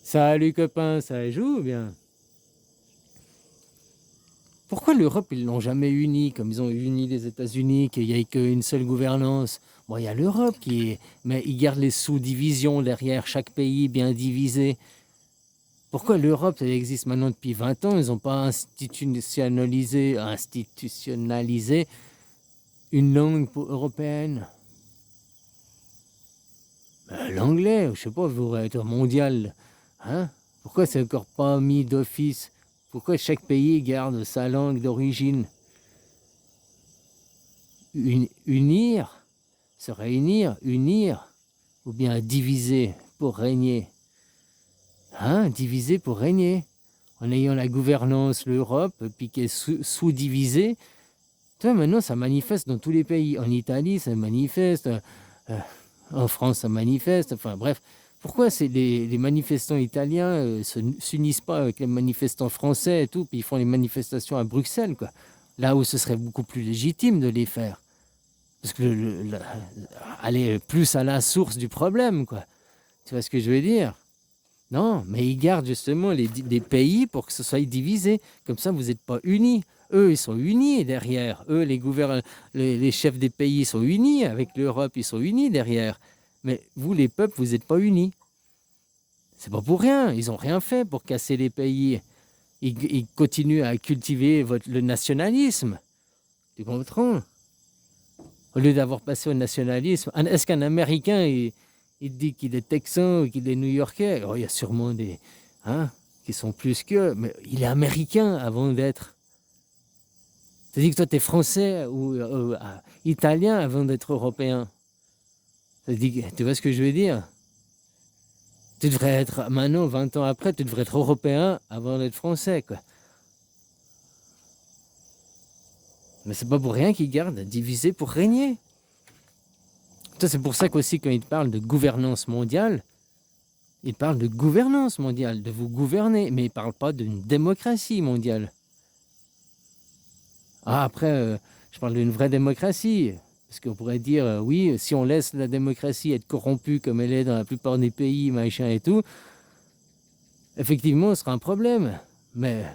Salut copain, ça joue ou bien? Pourquoi l'Europe, ils l'ont jamais unie comme ils ont uni les États-Unis, qu'il n'y ait qu'une seule gouvernance? Bon, il y a l'Europe qui est... Mais ils gardent les sous-divisions derrière chaque pays bien divisé. Pourquoi l'Europe, elle existe maintenant depuis 20 ans, ils n'ont pas institutionnalisé une langue européenne? L'anglais, je sais pas, devrait être mondial. Hein? Pourquoi c'est encore pas mis d'office? Pourquoi chaque pays garde sa langue d'origine? Unir, se réunir, unir, ou bien diviser pour régner. Hein? Diviser pour régner. En ayant la gouvernance, l'Europe, puis qui est sous-divisée. Tu vois, maintenant, ça manifeste dans tous les pays. En Italie, ça manifeste. Euh, en France, ça manifeste. Enfin, bref. Pourquoi les manifestants italiens s'unissent pas avec les manifestants français et tout, puis ils font les manifestations à Bruxelles, quoi. Là où ce serait beaucoup plus légitime de les faire. Parce que aller plus à la source du problème, quoi. Tu vois ce que je veux dire? Non, mais ils gardent justement les pays pour que ce soit divisé. Comme ça, vous n'êtes pas unis. Eux, ils sont unis derrière. Eux, les chefs des pays sont unis. Avec l'Europe, ils sont unis derrière. Mais vous, les peuples, vous n'êtes pas unis. C'est pas pour rien. Ils n'ont rien fait pour casser les pays. Ils continuent à cultiver le nationalisme. Tu comprends? Au lieu d'avoir passé au nationalisme, est-ce qu'un Américain, il dit qu'il est texan ou qu'il est new-yorkais? Oh, il y a sûrement des hein, qui sont plus qu'eux, mais il est américain avant d'être. C'est-à-dire que toi, tu es français ou italien avant d'être européen. Tu vois ce que je veux dire? Tu devrais être, maintenant, 20 ans après, tu devrais être européen avant d'être français, quoi. Mais c'est pas pour rien qu'ils gardent divisé pour régner. C'est pour ça qu'aussi, quand ils parlent de gouvernance mondiale, ils parlent de gouvernance mondiale, de vous gouverner, mais ils ne parlent pas d'une démocratie mondiale. Ah, après, je parle d'une vraie démocratie. Parce qu'on pourrait dire, oui, si on laisse la démocratie être corrompue comme elle est dans la plupart des pays, machin et tout, effectivement, ce sera un problème. Mais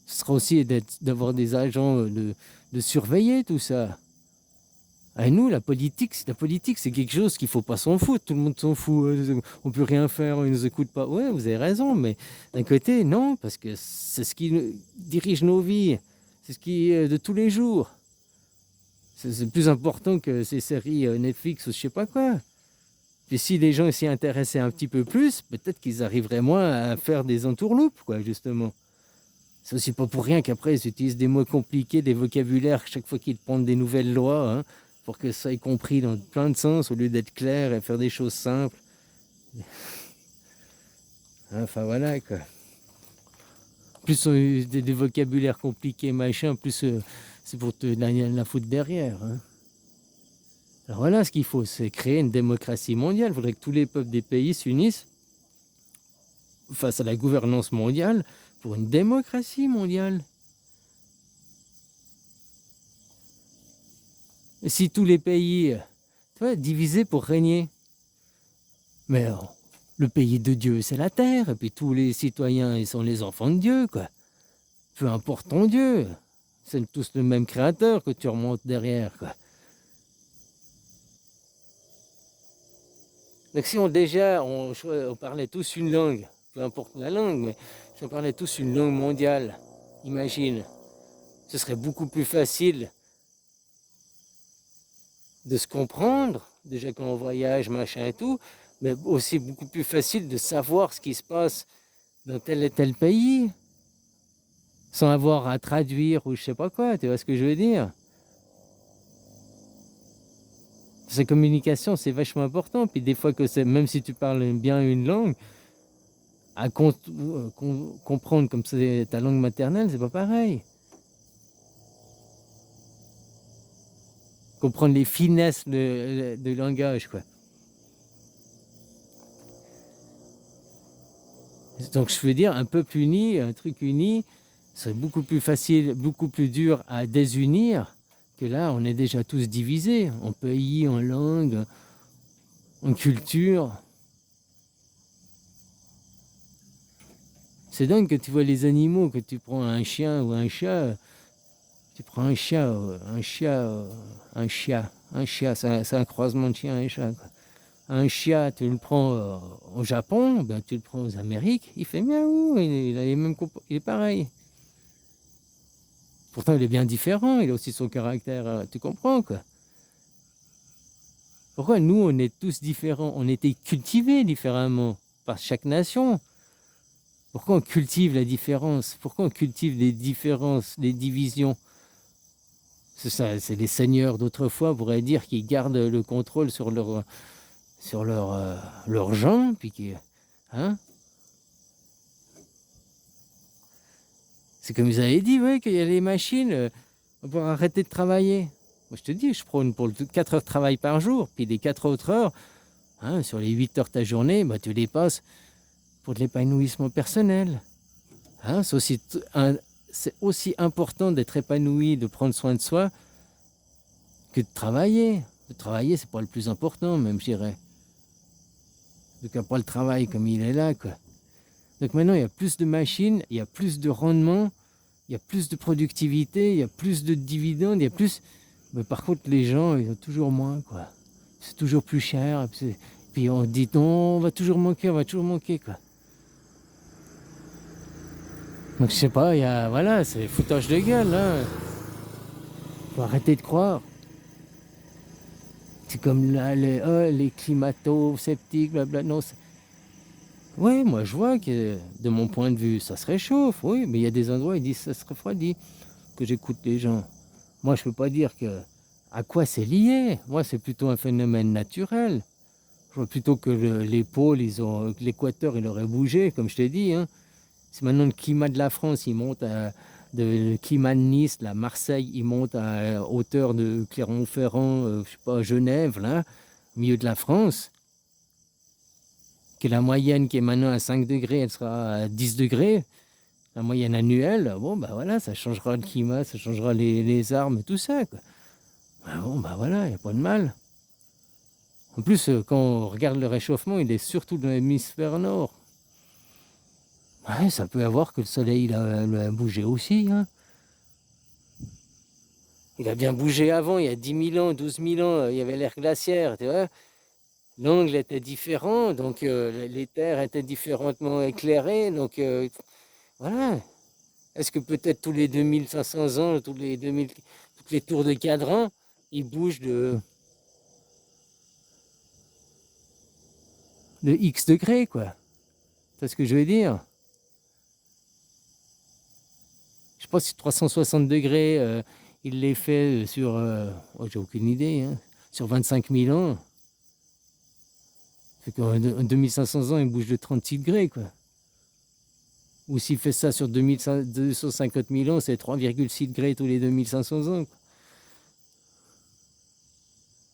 ce sera aussi d'avoir des agents de surveiller tout ça. Et nous, la politique, c'est quelque chose qu'il ne faut pas s'en foutre. Tout le monde s'en fout. On ne peut rien faire, ils ne nous écoutent pas. Ouais, vous avez raison, mais d'un côté, non, parce que c'est ce qui dirige nos vies. C'est ce qui est de tous les jours. C'est plus important que ces séries Netflix ou je sais pas quoi. Et si les gens s'y intéressaient un petit peu plus, peut-être qu'ils arriveraient moins à faire des entourloupes, quoi, justement. C'est aussi pas pour rien qu'après, ils utilisent des mots compliqués, des vocabulaires, chaque fois qu'ils prennent des nouvelles lois, hein, pour que ça ait compris dans plein de sens, au lieu d'être clair et faire des choses simples. Enfin, voilà, quoi. Plus des vocabulaires compliqués, machin, plus c'est pour te la foutre derrière, hein. Alors voilà, ce qu'il faut, c'est créer une démocratie mondiale. Il faudrait que tous les peuples des pays s'unissent face à la gouvernance mondiale pour une démocratie mondiale. Et si tous les pays, tu vois, divisés pour régner, mais le pays de Dieu, c'est la terre, et puis tous les citoyens, ils sont les enfants de Dieu, quoi. Peu importe ton Dieu, c'est tous le même créateur que tu remontes derrière, quoi. Donc si on parlait tous une langue, peu importe la langue, mais si on parlait tous une langue mondiale, imagine, ce serait beaucoup plus facile de se comprendre, déjà quand on voyage, machin et tout, mais aussi beaucoup plus facile de savoir ce qui se passe dans tel et tel pays, sans avoir à traduire ou je sais pas quoi, tu vois ce que je veux dire? Cette communication, c'est vachement important, puis des fois que même si tu parles bien une langue, à comprendre comme c'est ta langue maternelle, c'est pas pareil. Comprendre les finesses de langage, quoi. Donc je veux dire, un peuple uni, un truc uni, serait beaucoup plus facile, beaucoup plus dur à désunir que là, on est déjà tous divisés en pays, en langue, en culture. C'est dingue que tu vois les animaux, que tu prends un chien ou un chat, tu prends un chien, c'est un croisement de chien et chat, quoi. Un chien, tu le prends au Japon, ben, tu le prends aux Amériques, il fait miaou, il a les mêmes il est pareil. Pourtant, il est bien différent, il a aussi son caractère, tu comprends, quoi. Pourquoi nous, on est tous différents? On était cultivés différemment par chaque nation. Pourquoi on cultive la différence? Pourquoi on cultive les différences, les divisions? C'est ça, c'est les seigneurs d'autrefois, on pourrait dire, qui gardent le contrôle sur leurs gens, puis qui, hein? C'est comme vous avez dit, ouais, qu'il y a les machines, pour arrêter de travailler. Moi, je te dis, je prône pour 4 heures de travail par jour, puis les 4 autres heures, hein, sur les 8 heures de ta journée, bah, tu les passes pour de l'épanouissement personnel. Hein, c'est aussi important d'être épanoui, de prendre soin de soi, que de travailler. De travailler, c'est pas le plus important, même, je dirais. Donc, il n'y a pas le travail comme il est là, quoi. Donc maintenant, il y a plus de machines, il y a plus de rendement, il y a plus de productivité, il y a plus de dividendes, il y a plus... Mais par contre, les gens, ils ont toujours moins, quoi. C'est toujours plus cher. Puis on dit, non, on va toujours manquer, quoi. Donc je sais pas, il y a... Voilà, c'est foutage de gueule, hein. Faut arrêter de croire. C'est comme là, les climato-sceptiques, blabla. Non, ouais, moi je vois que de mon point de vue, ça se réchauffe, oui, mais il y a des endroits où ils disent ça se refroidit, que j'écoute les gens. Moi je peux pas dire à quoi c'est lié. Moi c'est plutôt un phénomène naturel. Je vois plutôt que les pôles, l'équateur il aurait bougé, comme je t'ai dit, hein. C'est maintenant le climat de la France, il monte le climat de Nice, la Marseille, il monte à hauteur de Clermont-Ferrand, je sais pas, Genève, là, au milieu de la France. Que la moyenne qui est maintenant à 5 degrés, elle sera à 10 degrés, la moyenne annuelle, bon, bah voilà, ça changera le climat, ça changera les arbres, tout ça, quoi. Bah bon, bah voilà, il n'y a pas de mal. En plus, quand on regarde le réchauffement, il est surtout dans l'hémisphère nord. Ouais, ça peut avoir que le soleil, il a bougé aussi, hein. Il a bien bougé avant, il y a 10 000 ans, 12 000 ans, il y avait l'ère glaciaire, tu vois. L'angle était différent, donc les terres étaient différemment éclairées, donc voilà. Est-ce que peut-être tous les 2500 ans, toutes les tours de cadran, ils bougent de X degrés, quoi. C'est ce que je veux dire. Je sais pas si 360 degrés, il les fait sur... oh, j'ai aucune idée, hein, sur 25 000 ans. Fait qu'en 2500 ans, il bouge de 36 degrés, quoi. Ou s'il fait ça sur 250 000 ans, c'est 3,6 degrés tous les 2500 ans, quoi.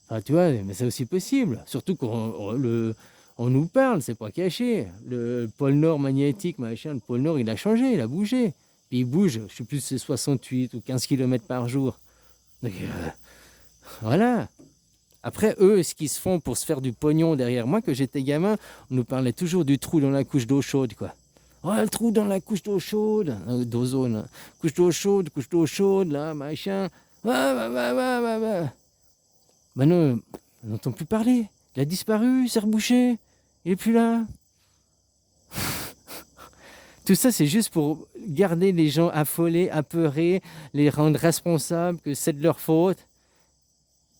Enfin, tu vois, mais c'est aussi possible. Surtout qu'on nous parle, c'est pas caché. Le pôle Nord magnétique, machin, le pôle Nord, il a changé, il a bougé. Puis il bouge, je sais plus si c'est 68 ou 15 km par jour. Donc, voilà. Après, eux, ce qu'ils se font pour se faire du pognon derrière moi, que j'étais gamin, on nous parlait toujours du trou dans la couche d'eau chaude, quoi. Oh, le trou dans la couche d'eau chaude, d'ozone. Couche d'eau chaude, là, machin. Maintenant, on n'entend plus parler. Il a disparu, il s'est rebouché, il est plus là. Tout ça, c'est juste pour garder les gens affolés, apeurés, les rendre responsables, que c'est de leur faute.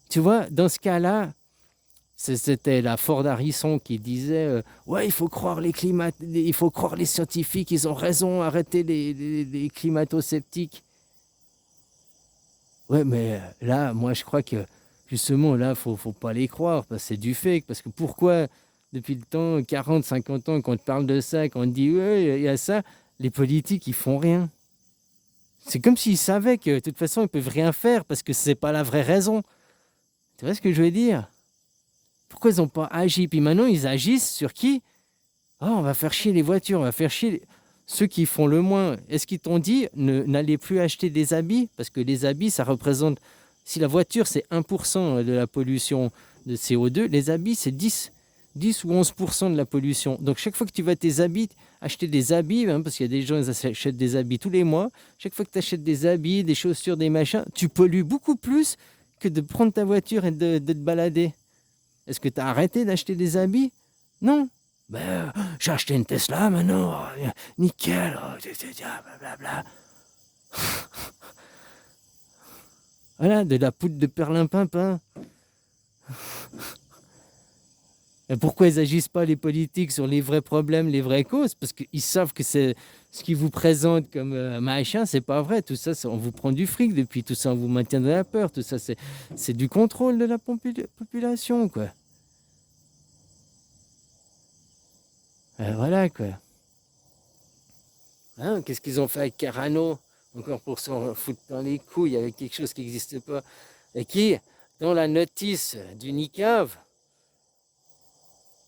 Tu vois, dans ce cas-là, c'était la Ford Harrison qui disait ouais, il faut croire il faut croire les scientifiques, ils ont raison, arrêtez les climato-sceptiques. Ouais, mais là, moi, je crois que justement, là, faut pas les croire, parce que c'est du fake. Parce que pourquoi, depuis le temps, 40, 50 ans, qu'on te parle de ça, qu'on te dit ouais, il y a ça, les politiques, ils font rien. C'est comme s'ils savaient que de toute façon, ils peuvent rien faire parce que c'est pas la vraie raison. Tu vois ce que je veux dire? Pourquoi ils n'ont pas agi? Puis maintenant, ils agissent sur qui? Oh, on va faire chier les voitures, on va faire chier ceux qui font le moins. Est-ce qu'ils t'ont dit n'allez plus acheter des habits? Parce que les habits, ça représente... Si la voiture, c'est 1% de la pollution de CO2, les habits, c'est 10. 10 ou 11% de la pollution. Donc chaque fois que tu vas acheter des habits, hein, parce qu'il y a des gens qui achètent des habits tous les mois, chaque fois que tu achètes des habits, des chaussures, des machins, tu pollues beaucoup plus que de prendre ta voiture et de te balader. Est-ce que tu as arrêté d'acheter des habits? Non. Ben, j'ai acheté une Tesla maintenant, nickel, blablabla. Voilà, de la poudre de perlimpinpin. Et pourquoi ils n'agissent pas, les politiques, sur les vrais problèmes, les vraies causes? Parce qu'ils savent que c'est ce qu'ils vous présentent comme machin, c'est pas vrai. Tout ça, on vous prend du fric depuis. Tout ça, on vous maintient de la peur. Tout ça, c'est du contrôle de la population, quoi. Voilà, quoi. Hein, qu'est-ce qu'ils ont fait avec Carano? Encore pour s'en foutre dans les couilles avec quelque chose qui n'existe pas. Et qui, dans la notice du NICAV,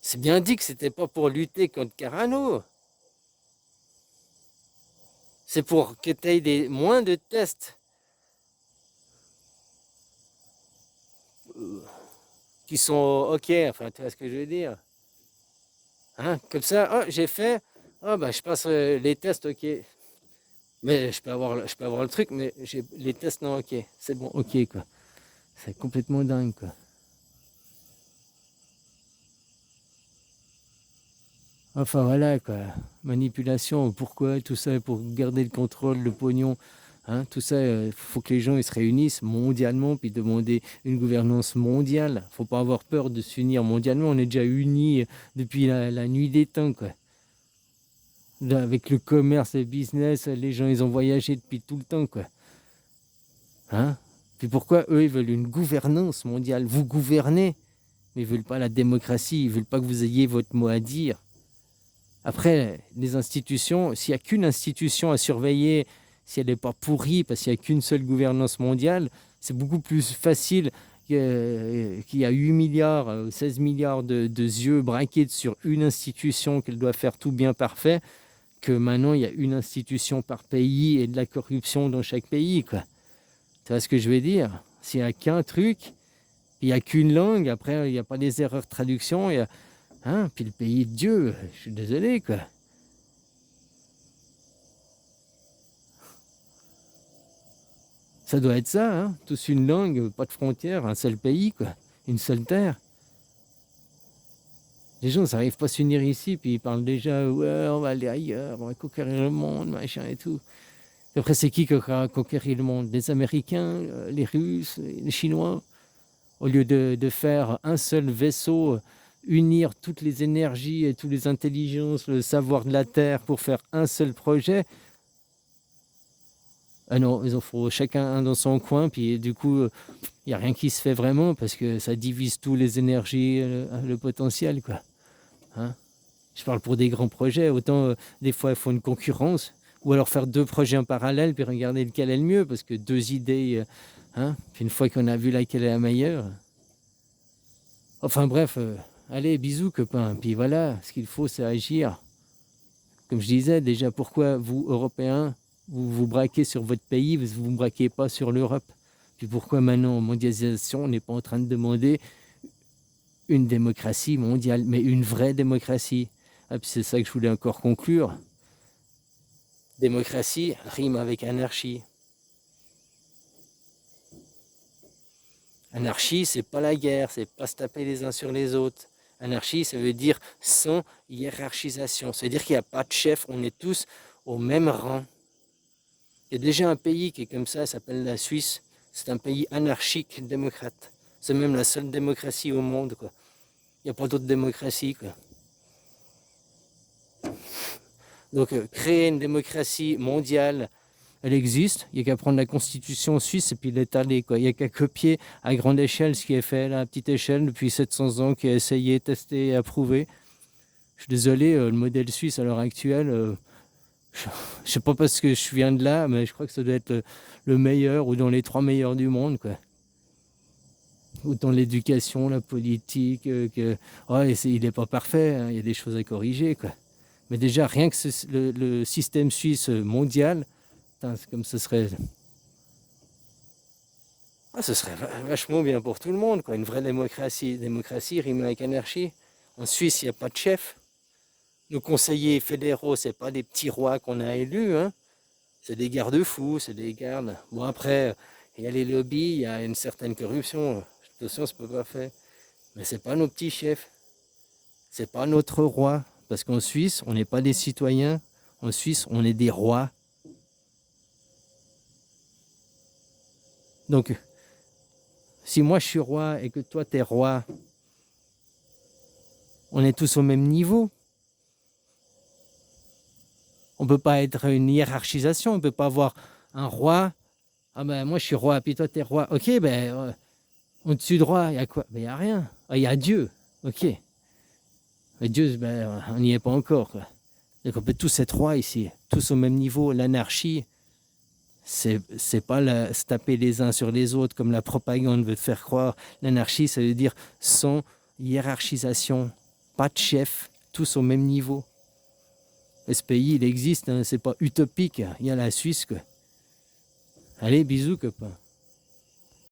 c'est bien dit que c'était pas pour lutter contre Carano. C'est pour que tu aies moins de tests qui sont OK. Enfin, tu vois ce que je veux dire. Hein? Comme ça, oh, j'ai fait. Oh, bah, je passe les tests, OK. Mais je peux avoir le truc, mais j'ai les tests, non, OK. C'est bon, OK, quoi. C'est complètement dingue, quoi. Enfin, voilà, quoi. Manipulation, pourquoi? Tout ça pour garder le contrôle, le pognon. Hein, tout ça, faut que les gens ils se réunissent mondialement puis demander une gouvernance mondiale. Faut pas avoir peur de s'unir mondialement. On est déjà unis depuis la nuit des temps, quoi. Là, avec le commerce, le business, les gens ils ont voyagé depuis tout le temps, quoi. Hein? Puis pourquoi eux ils veulent une gouvernance mondiale? Vous gouvernez, mais ils veulent pas la démocratie. Ils veulent pas que vous ayez votre mot à dire. Après, les institutions, s'il n'y a qu'une institution à surveiller, si elle n'est pas pourrie, parce qu'il n'y a qu'une seule gouvernance mondiale, c'est beaucoup plus facile qu'il y a 8 milliards, 16 milliards de yeux braqués sur une institution qu'elle doit faire tout bien parfait, que maintenant il y a une institution par pays et de la corruption dans chaque pays, quoi. Tu vois ce que je veux dire? S'il n'y a qu'un truc, il n'y a qu'une langue, après il n'y a pas des erreurs de traduction, hein, puis le pays de Dieu, je suis désolé, quoi. Ça doit être ça, hein? Tous une langue, pas de frontières, un seul pays, quoi. Une seule terre. Les gens, ça n'arrive pas à s'unir ici, puis ils parlent déjà, ouais, on va aller ailleurs, on va conquérir le monde, machin et tout. Et après, c'est qui a conquéri le monde? Les Américains, les Russes, les Chinois? Au lieu de faire un seul vaisseau, unir toutes les énergies et toutes les intelligences, le savoir de la Terre pour faire un seul projet. Ah non, ils en font chacun un dans son coin, puis du coup, il n'y a rien qui se fait vraiment parce que ça divise tous les énergies, le potentiel, quoi. Hein? Je parle pour des grands projets, autant des fois il faut une concurrence, ou alors faire deux projets en parallèle, puis regarder lequel est le mieux, parce que deux idées, hein? Puis une fois qu'on a vu laquelle est la meilleure. Enfin bref, allez, bisous copains, puis voilà, ce qu'il faut c'est agir. Comme je disais déjà, pourquoi vous, Européens, vous vous braquez sur votre pays, vous ne vous braquez pas sur l'Europe? Puis pourquoi maintenant, en mondialisation, on n'est pas en train de demander une démocratie mondiale, mais une vraie démocratie? Ah, puis c'est ça que je voulais encore conclure. Démocratie rime avec anarchie. Anarchie, c'est pas la guerre, c'est pas se taper les uns sur les autres. Anarchie, ça veut dire sans hiérarchisation. Ça veut dire qu'il n'y a pas de chef, on est tous au même rang. Il y a déjà un pays qui est comme ça s'appelle la Suisse. C'est un pays anarchique, démocrate. C'est même la seule démocratie au monde, quoi. Il n'y a pas d'autre démocratie, quoi. Donc, créer une démocratie mondiale, elle existe. Il n'y a qu'à prendre la constitution suisse et puis l'étaler, quoi. Il n'y a qu'à copier à grande échelle ce qui est fait là, à petite échelle depuis 700 ans, qui a essayé, testé et approuvé. Je suis désolé, le modèle suisse à l'heure actuelle, je ne sais pas parce que je viens de là, mais je crois que ça doit être le meilleur ou dans les 3 meilleurs du monde, quoi. Autant l'éducation, la politique, il n'est pas parfait, hein, il y a des choses à corriger, quoi. Mais déjà, rien que le système suisse mondial, c'est comme ce serait vachement bien pour tout le monde, quoi. Une vraie démocratie. Démocratie rime avec anarchie. En Suisse, il n'y a pas de chef. Nos conseillers fédéraux, c'est pas des petits rois qu'on a élus, hein. C'est des garde-fous, c'est des gardes. Bon, après, il y a les lobbies, il y a une certaine corruption. Attention, ça ne peut pas faire. Mais c'est pas nos petits chefs. C'est pas notre roi. Parce qu'en Suisse, on n'est pas des citoyens. En Suisse, on est des rois. Donc, si moi je suis roi et que toi t'es roi, on est tous au même niveau. On ne peut pas être une hiérarchisation. On ne peut pas avoir un roi. Ah ben moi je suis roi, puis toi t'es roi. Ok, ben au-dessus de roi, il y a quoi? Ben il n'y a rien. Ah, il y a Dieu. Ok. Mais Dieu, ben, on n'y est pas encore, quoi. Donc on peut tous être rois ici, tous au même niveau. L'anarchie, c'est pas se taper les uns sur les autres comme la propagande veut te faire croire. L'anarchie, ça veut dire sans hiérarchisation, pas de chef, tous au même niveau. Et ce pays, il existe, hein, c'est pas utopique. Il y a la Suisse, quoi. Allez, bisous, copain.